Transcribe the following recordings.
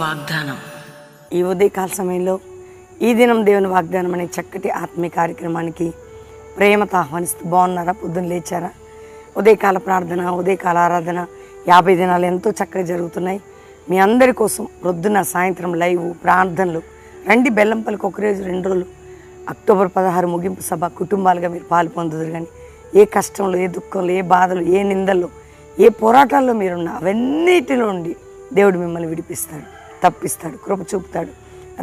వాగ్దానం. ఈ ఉదయకాల సమయంలో ఈ దినం దేవుని వాగ్దానం అనే చక్కటి ఆత్మీయ కార్యక్రమానికి ప్రేమతో ఆహ్వానిస్తూ బాగున్నారా? పొద్దున్న లేచారా? ఉదయకాల ప్రార్థన, ఉదయకాల ఆరాధన 50 దినాలు ఎంతో చక్కగా జరుగుతున్నాయి. మీ అందరి కోసం పొద్దున్న సాయంత్రం లైవ్ ప్రార్థనలు రండి. బెల్లంపల్లికి ఒక రోజు 2 రోజులు అక్టోబర్ 16 ముగింపు సభ కుటుంబాలుగా మీరు పాలు పొందుదురు. కానీ ఏ కష్టంలో, ఏ దుఃఖంలో, ఏ బాధలు, ఏ నిందల్లో, ఏ పోరాటాల్లో మీరున్న అవన్నిటిలో ఉండి దేవుడు మిమ్మల్ని విడిపిస్తాడు, తప్పిస్తాడు, కృప చూపుతాడు,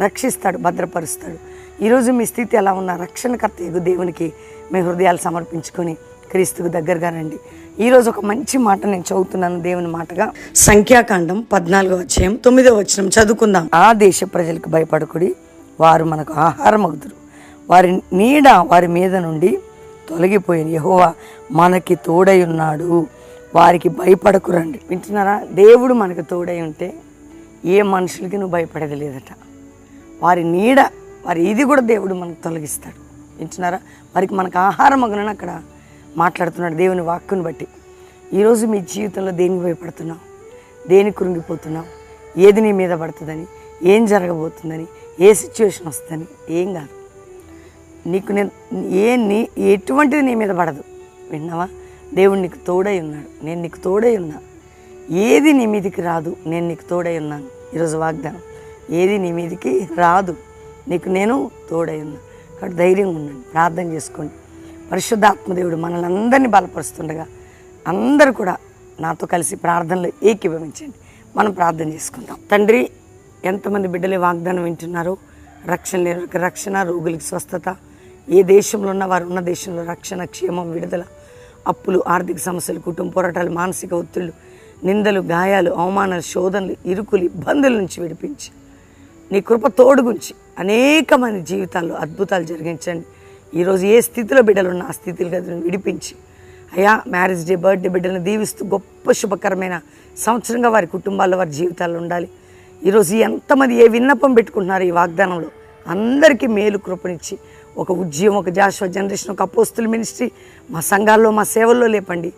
రక్షిస్తాడు, భద్రపరుస్తాడు. ఈరోజు మీ స్థితి ఎలా ఉన్నా రక్షణకర్త యగు దేవునికి మీ హృదయాలు సమర్పించుకొని క్రీస్తుకు దగ్గరగా రండి. ఈరోజు ఒక మంచి మాట నేను చదువుతున్నాను, దేవుని మాటగా. సంఖ్యాకాండం 14వ అధ్యాయం 9వ వచనం చదువుకుందాం. ఆ దేశ ప్రజలకు భయపడకుడి, వారు మనకు ఆహారమగుదురు, వారి నీడ వారి మీద నుండి తొలగిపోయింది, యెహోవా మనకి తోడై ఉన్నాడు, వారికి భయపడకు రండి. వింటున్నారా? దేవుడు మనకు తోడై ఉంటే ఏ మనుషులకి నువ్వు భయపడేది లేదట. వారి నీడ, వారి ఇది కూడా దేవుడు మనకు తొలగిస్తాడు. వింటున్నారా? వారికి మనకు ఆహారం మగునని అక్కడ మాట్లాడుతున్నాడు దేవుని వాక్కుని బట్టి. ఈరోజు మీ జీవితంలో దేనికి భయపడుతున్నావు? దేనికి కృంగిపోతున్నావు? ఏది నీ మీద పడుతుందని, ఏం జరగబోతుందని, ఏ సిచ్యువేషన్ వస్తుందని? ఏం కాదు. నీకు ఎటువంటిది నీ మీద పడదు. విన్నావా? దేవుడు నీకు తోడై ఉన్నాడు. నేను నీకు తోడై ఉన్నా. ఏది నీ మీదికి రాదు, నేను నీకు తోడై ఉన్నాను. ఈరోజు వాగ్దానం, ఏది నీ మీదికి రాదు, నీకు నేను తోడై ఉన్నా. కాబట్టి ధైర్యంగా ఉండండి, ప్రార్థన చేసుకోండి. పరిశుద్ధాత్మదేవుడు మనల్ని అందరినీ బలపరుస్తుండగా అందరూ కూడా నాతో కలిసి ప్రార్థనలో ఏకీభవించండి. మనం ప్రార్థన చేసుకుందాం. తండ్రి, ఎంతమంది బిడ్డలే వాగ్దానం వింటున్నారో, రక్షణ లేని వారికి రక్షణ, రోగులకి స్వస్థత, ఏ దేశంలో ఉన్న వారు ఉన్న దేశంలో రక్షణ, క్షేమం, విడుదల, అప్పులు, ఆర్థిక సమస్యలు, కుటుంబ పోరాటాలు, మానసిక ఒత్తిళ్లు, నిందలు, గాయాలు, అవమానాలు, శోధనలు, ఇరుకులు, ఇబ్బందుల నుంచి విడిపించి నీ కృప తోడుగుంచి అనేక మంది జీవితాల్లో అద్భుతాలు జరిగించండి. ఈరోజు ఏ స్థితిలో బిడ్డలు ఉన్న ఆ స్థితిలో విడిపించి అయ్యా, మ్యారేజ్ డే, బర్త్డే బిడ్డలను దీవిస్తూ గొప్ప శుభకరమైన సంవత్సరంగా వారి కుటుంబాల్లో, వారి జీవితాల్లో ఉండాలి. ఈరోజు ఎంతమంది ఏ విన్నపం పెట్టుకుంటున్నారు ఈ వాగ్దానంలో అందరికీ మేలు కృపనిచ్చి ఒక ఉద్యమం, ఒక జాషువా జనరేషన్, ఒక అపోస్తుల మినిస్ట్రీ మా సంఘాల్లో, మా సేవల్లో లేపండి.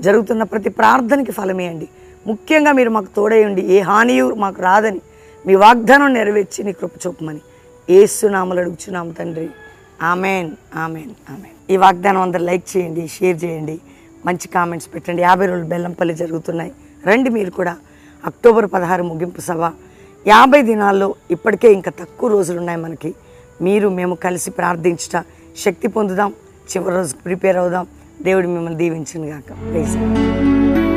జరుగుతున్న ప్రతి ప్రార్థనకి ఫలమేయండి. ముఖ్యంగా మీరు మాకు తోడేయండి. ఏ హానియు మాకు రాదని మీ వాగ్దానం నెరవేర్చి నీ కృప చూపమని యేసు నామములో అడుగుచున్నాము తండ్రి. Amen, amen, amen. ఈ వాగ్దానం అందరూ లైక్ చేయండి, షేర్ చేయండి, మంచి కామెంట్స్ పెట్టండి. 50 రోజులు బెల్లంపల్లి జరుగుతున్నాయి. రండి మీరు కూడా. అక్టోబర్ 16 ముగింపు సభ 50 దినాల్లో ఇప్పటికే ఇంకా తక్కువ రోజులు ఉన్నాయి మనకి. మీరు మేము కలిసి ప్రార్థించుట, శక్తి పొందుదాం, చివరి రోజు ప్రిపేర్ అవుదాం. దేవుడు మిమ్మల్ని దీవించును గాక. ప్రైజ్.